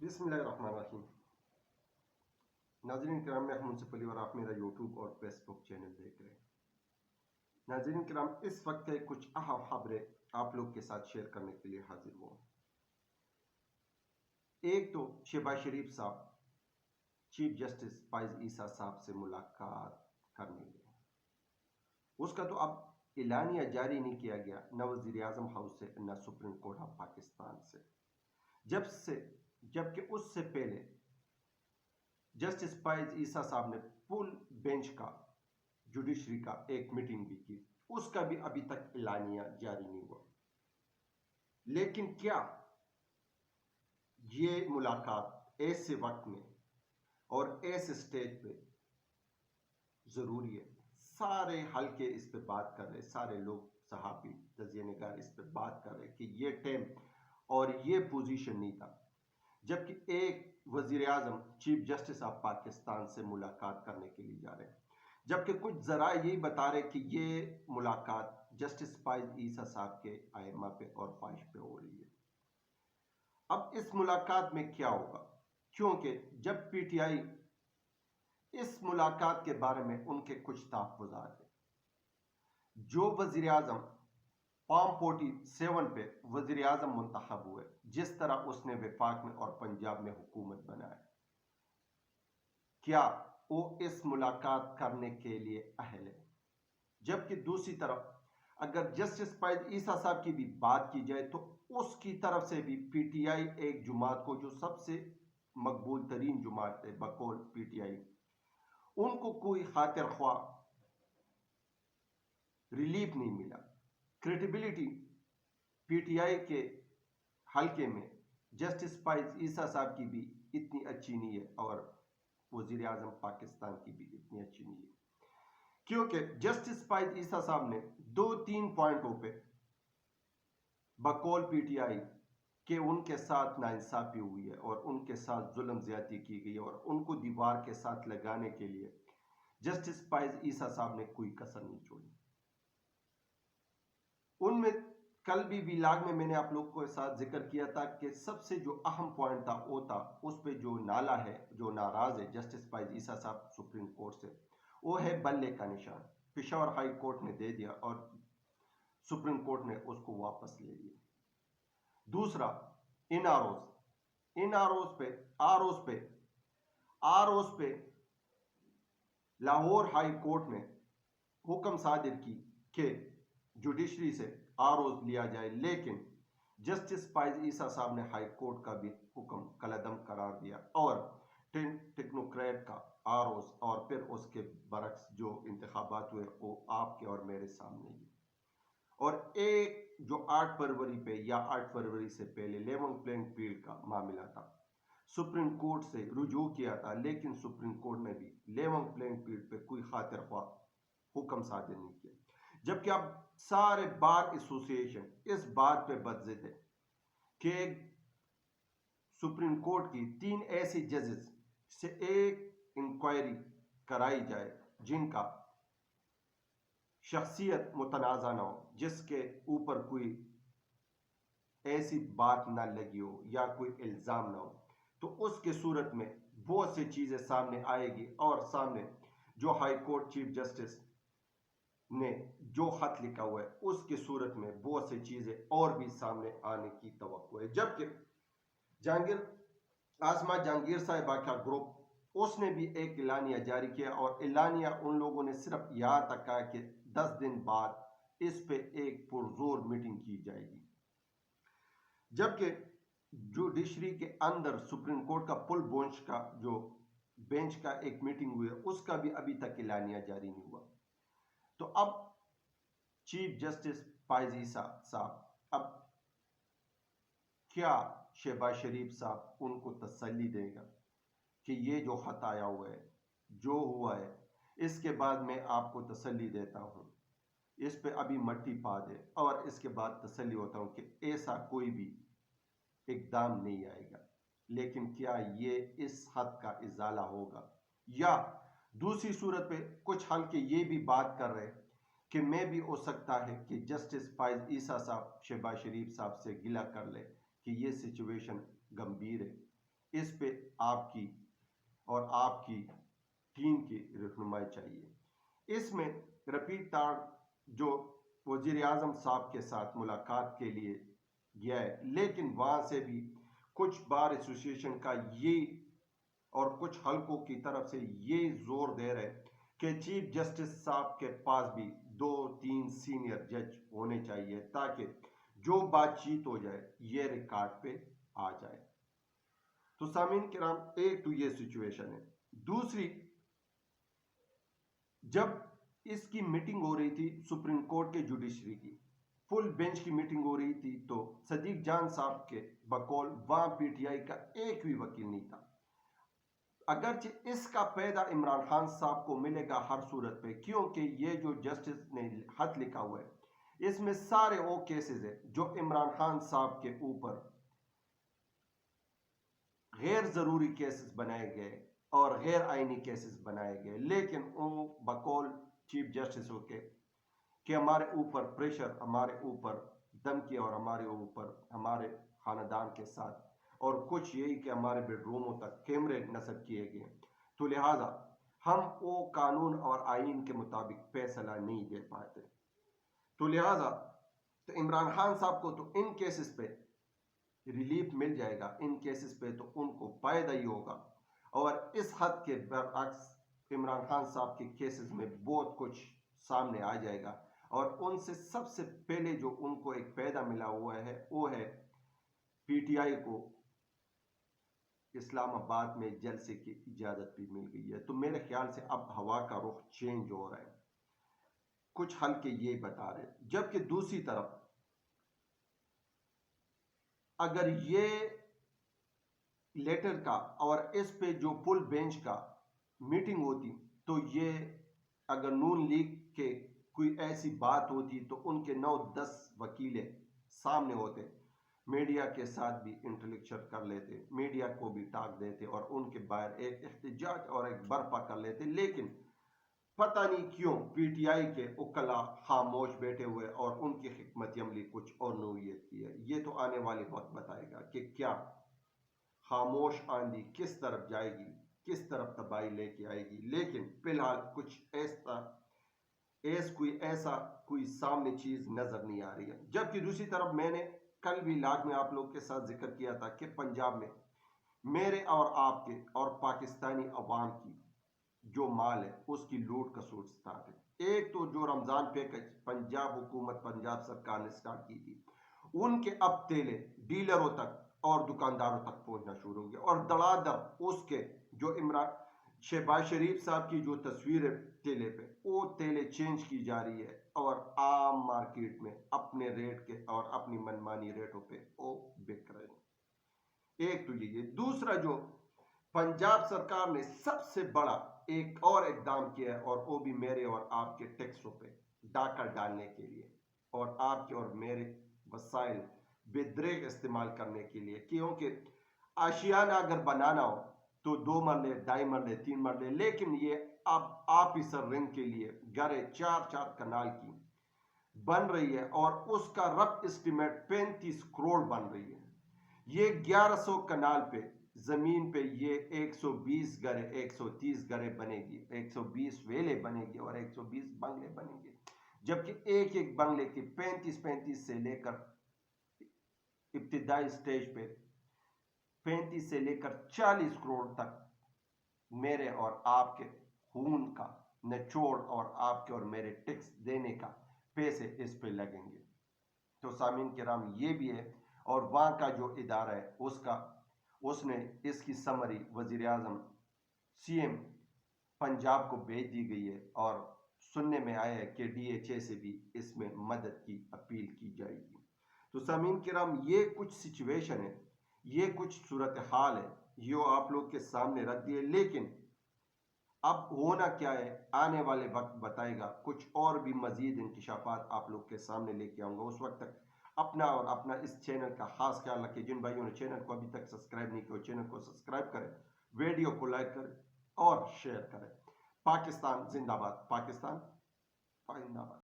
بسم اللہ الرحمن الرحیم۔ ناظرین کرام، میں منصف علی اور آپ میرا یوٹیوب اور فیس بک چینل دیکھ رہے ہیں۔ ناظرین کرام، اس وقت کے کچھ اہم خبریں آپ لوگ کے ساتھ شیئر کرنے کے لیے حاضر ہوں۔ ایک تو شہباز شریف صاحب چیف جسٹس فائز عیسیٰ صاحب سے ملاقات کرنے گئے۔ اس کا تو اب اعلانیہ جاری نہیں کیا گیا، نہ وزیر اعظم ہاؤس سے نہ سپریم کورٹ آف پاکستان سے، جبکہ اس سے پہلے جسٹس فائز عیسیٰ صاحب نے فل بینچ کا جوڈیشری کا ایک میٹنگ بھی کی، اس کا بھی ابھی تک اعلانیہ جاری نہیں ہوا۔ لیکن کیا یہ ملاقات ایسے وقت میں اور ایسے سٹیج پہ ضروری ہے؟ سارے حلقے اس پہ بات کر رہے، سارے لوگ صحافی تجزیہ نگار اس پہ بات کر رہے کہ یہ ٹائم اور یہ پوزیشن نہیں تھا، جبکہ ایک وزیر اعظم چیف جسٹس آف پاکستان سے ملاقات کرنے کے لیے جا رہے ہیں، جبکہ کچھ ذرائع یہی بتا رہے کہ یہ ملاقات جسٹس فائز عیسیٰ صاحب کے ائمہ پہ اور خواہش پہ ہو رہی ہے۔ اب اس ملاقات میں کیا ہوگا؟ کیونکہ جب پی ٹی آئی اس ملاقات کے بارے میں ان کے کچھ تحفظات ہیں، جو وزیر اعظم فارم 47 پہ وزیر اعظم منتخب ہوئے، جس طرح اس نے وفاق میں اور پنجاب میں حکومت بنایا، کیا وہ اس ملاقات کرنے کے لیے اہل ہے؟ جبکہ دوسری طرف اگر جسٹس فائز عیسیٰ صاحب کی بھی بات کی جائے تو اس کی طرف سے بھی پی ٹی آئی ایک جماعت کو، جو سب سے مقبول ترین جماعت ہے بقول پی ٹی آئی، ان کو کوئی خاطر خواہ ریلیف نہیں ملا۔ کریڈیبلٹی پی ٹی آئی کے حلقے میں جسٹس فائز عیسیٰ صاحب کی بھی اتنی اچھی نہیں ہے اور وزیر اعظم پاکستان کی بھی اتنی اچھی نہیں ہے، کیونکہ جسٹس فائز عیسیٰ صاحب نے 2-3 پوائنٹوں پہ بقول پی ٹی آئی کہ ان کے ساتھ ناانصافی ہوئی ہے اور ان کے ساتھ ظلم زیادتی کی گئی ہے اور ان کو دیوار کے ساتھ لگانے کے لیے جسٹس فائز عیسیٰ صاحب نے کوئی کسر نہیں چھوڑی۔ ان میں کل بھی ویلاگ میں نے آپ لوگ کو ساتھ ذکر کیا تھا کہ سب سے جو اہم پوائنٹ تھا وہ تھا اس پہ جو نالا ہے، جو ناراض ہے جسٹس فائز عیسیٰ صاحب سپریم کورٹ سے، وہ ہے بلے کا نشان۔ پشاور ہائی کورٹ نے دے دیا اور سپریم کورٹ نے اس کو واپس لے لیا۔ دوسرا ان آر اوز پہ لاہور ہائی کورٹ نے حکم صادر کی کہ جوڈیشری سے آر اوز لیا جائے، لیکن جسٹس فائز عیسیٰ صاحب نے ہائی کورٹ کا بھی حکم کالعدم قرار دیا اور ٹیکنوکریٹ کا آر اوز، اور پھر اس کے برعکس جو انتخابات ہوئے وہ آپ کے اور میرے سامنے ہی۔ اور ایک جو 8 فروری پہ یا 8 فروری سے پہلے لیول پلینگ فیلڈ کا معاملہ تھا، سپریم کورٹ سے رجوع کیا تھا، لیکن سپریم کورٹ نے بھی لیول پلینگ فیلڈ پہ کوئی خاطر خواہ حکم صادر نہیں کیا، جبکہ اب سارے بار ایسوسی ایشن اس بات پہ بدضد ہے کہ سپریم کورٹ کی 3 ایسی ججز سے ایک انکوائری کرائی جائے جن کا شخصیت متنازع نہ ہو، جس کے اوپر کوئی ایسی بات نہ لگی ہو یا کوئی الزام نہ ہو، تو اس کے صورت میں بہت سی چیزیں سامنے آئے گی، اور سامنے جو ہائی کورٹ چیف جسٹس نے جو خط لکھا ہوا ہے اس کی صورت میں بہت سی چیزیں اور بھی سامنے آنے کی توقع ہے۔ جبکہ جہانگیر صاحبہ کا گروپ، اس نے بھی ایک اعلانیہ جاری کیا، اور اعلانیہ ان لوگوں نے صرف یہاں تک کہا کہ 10 دن بعد اس پہ ایک پرزور میٹنگ کی جائے گی، جبکہ جوڈیشری کے اندر سپریم کورٹ کا فل بینچ کا ایک میٹنگ ہوئی ہے، اس کا بھی ابھی تک اعلانیہ جاری نہیں ہوا۔ تو اب چیف جسٹس فائز عیسیٰ صاحب، اب کیا شہباز شریف صاحب ان کو تسلی دے گا کہ یہ جو خط آیا ہوا ہے، جو ہوا ہے، اس کے بعد میں آپ کو تسلی دیتا ہوں، اس پہ ابھی مٹی پا دے، اور اس کے بعد تسلی ہوتا ہوں کہ ایسا کوئی بھی اقدام نہیں آئے گا، لیکن کیا یہ اس حد کا ازالہ ہوگا؟ یا دوسری صورت پہ کچھ حلقے یہ بھی بات کر رہے کہ میں بھی ہو سکتا ہے کہ جسٹس فائز عیسیٰ صاحب شہباز شریف صاحب سے گلہ کر لے کہ یہ سچویشن گمبھیر ہے، اس پہ آپ کی اور آپ کی ٹیم کی رہنمائی چاہیے۔ اس میں رپیٹ تاڑ جو وزیر اعظم صاحب کے ساتھ ملاقات کے لیے گیا ہے، لیکن وہاں سے بھی کچھ بار ایسوسی ایشن کا یہ اور کچھ حلقوں کی طرف سے یہ زور دے رہے کہ چیف جسٹس صاحب کے پاس بھی 2-3 سینئر جج ہونے چاہیے تاکہ جو بات چیت ہو جائے یہ ریکارڈ پہ آ جائے۔ تو سامعین کرام، ایک تو یہ سچویشن ہے۔ دوسری، جب اس کی میٹنگ ہو رہی تھی سپریم کورٹ کے جوڈیشری کی، فل بینچ کی میٹنگ ہو رہی تھی، تو صدیق جان صاحب کے بقول وہاں پی ٹی آئی کا ایک بھی وکیل نہیں تھا۔ اگرچہ اس کا پیدا عمران خان صاحب کو ملے گا ہر صورت پہ، کیونکہ یہ جو جسٹس نے خط لکھا ہوا ہے اس میں سارے وہ کیسز ہیں جو عمران خان صاحب کے اوپر غیر ضروری کیسز بنائے گئے اور غیر آئینی کیسز بنائے گئے، لیکن وہ بقول چیف جسٹس ہو کے کہ ہمارے اوپر پریشر، ہمارے اوپر دھمکی اور ہمارے اوپر ہمارے خاندان کے ساتھ، اور کچھ یہی کہ ہمارے بیڈ روموں تک کیمرے نصب کیے گئے، تو لہٰذا ہم وہ قانون اور آئین کے مطابق فیصلہ نہیں دے پاتے۔ تو لہٰذا تو عمران خان صاحب کو تو ان کیسز پہ ریلیف مل جائے گا، ان کیسز پہ تو ان کو فائدہ ہی ہوگا، اور اس حد کے برعکس عمران خان صاحب کے کیسز میں بہت کچھ سامنے آ جائے گا، اور ان سے سب سے پہلے جو ان کو ایک فائدہ ملا ہوا ہے وہ ہے پی ٹی آئی کو اسلام آباد میں جلسے کی اجازت بھی مل گئی ہے۔ تو میرے خیال سے اب ہوا کا رخ چینج ہو رہا ہے، کچھ حلقے یہ بتا رہے ہیں۔ جبکہ دوسری طرف اگر یہ لیٹر کا اور اس پہ جو فل بینچ کا میٹنگ ہوتی، تو یہ اگر نون لیگ کے کوئی ایسی بات ہوتی تو ان کے 9-10 وکیلیں سامنے ہوتے، میڈیا کے ساتھ بھی انٹلیکچر کر لیتے، میڈیا کو بھی ٹاک دیتے اور ان کے باہر ایک احتجاج اور ایک برپا کر لیتے، لیکن پتہ نہیں کیوں پی ٹی آئی کے وکلا خاموش بیٹھے ہوئے اور ان کی حکمت عملی کچھ اور نوعیت کی ہے۔ یہ تو آنے والی وقت بتائے گا کہ کیا خاموش آندھی کس طرف جائے گی، کس طرف تباہی لے کے آئے گی، لیکن فی الحال کچھ کوئی سامنے چیز نظر نہیں آ رہی ہے۔ جبکہ دوسری طرف میں نے کل بھی لاگ میں آپ لوگ کے ساتھ ذکر کیا تھا کہ پنجاب میں میرے اور آپ کے اور پاکستانی عوام کی جو مال ہے اس کی لوٹ کسوٹ سٹارٹ ہے۔ ایک تو جو رمضان پیکج پنجاب حکومت، پنجاب سرکار نے سٹارٹ کی تھی، ان کے اب تیلے ڈیلروں تک اور دکانداروں تک پہنچنا شروع ہو گیا، اور دڑا دڑ اس کے جو شہباز شریف صاحب کی جو تصویر ہے تیلے پہ، وہ تیلے چینج کی جا رہی ہے اور عام مارکیٹ میں اپنے ریٹ کے اور اپنی منمانی ریٹوں پہ وہ بک رہے ہیں۔ ایک تو یہ دوسرا جو پنجاب سرکار نے سب سے بڑا ایک اور اقدام کیا ہے، اور وہ بھی میرے اور آپ کے ٹیکسوں پہ ڈاکہ ڈالنے کے لیے اور آپ کے اور میرے وسائل بے دریغ استعمال کرنے کے لیے، کیونکہ آشیانہ اگر بنانا ہو تو 2 مرلے 2.5 مرلے 3 مرلے، لیکن یہ اب آفیسر رنگ کے لیے گھریں 4 کنال کی بن رہی ہے، اور اس کا رف اسٹیمیٹ 35 کروڑ بن رہی ہے۔ یہ 1100 کنال پہ زمین پہ یہ 120 گھریں 130 گھریں بنے گی، 120 ویلے بنے گی اور 120 بنگلے بنے گے، جبکہ ایک بنگلے کی 35 سے لے کر ابتدائی سٹیج پہ 35 سے لے کر 40 کروڑ تک میرے اور آپ کے خون کا نچوڑ اور آپ کے اور میرے ٹیکس دینے کا پیسے اس پہ لگیں گے۔ تو سامعین کرام یہ بھی ہے، اور وہاں کا جو ادارہ ہے اس نے اس کی سمری وزیر اعظم سی ایم پنجاب کو بھیج دی گئی ہے، اور سننے میں آیا ہے کہ ڈی ایچ اے سے بھی اس میں مدد کی اپیل کی جائے گی۔ تو سامعین کرام یہ کچھ سچویشن ہے، یہ کچھ صورتحال ہے، یہ آپ لوگ کے سامنے رکھ دیے، لیکن اب ہونا کیا ہے آنے والے وقت بتائے گا۔ کچھ اور بھی مزید انکشافات آپ لوگ کے سامنے لے کے آؤں گا۔ اس وقت تک اپنا اور اپنا اس چینل کا خاص خیال رکھیں۔ جن بھائیوں نے چینل کو ابھی تک سبسکرائب نہیں کیا، چینل کو سبسکرائب کریں، ویڈیو کو لائک کریں اور شیئر کریں۔ پاکستان زندہ باد، پاکستان زندہ باد۔